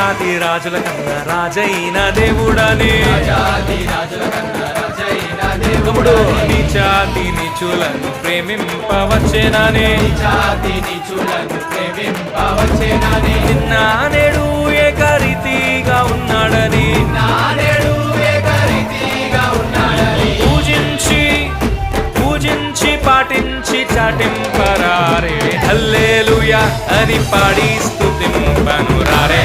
రాజాది రాజుల కన్నా రాజైన దేవుడని తమ్ముడు నీచాతి నీచులను ప్రేమింపవచ్చేనని నిన్న నేడు ఏకరీతిగా ఉన్నాడని పూజించి పాటించి చాటింపరారే హల్లెలూయా అని పాడి స్తుతింపను రారే.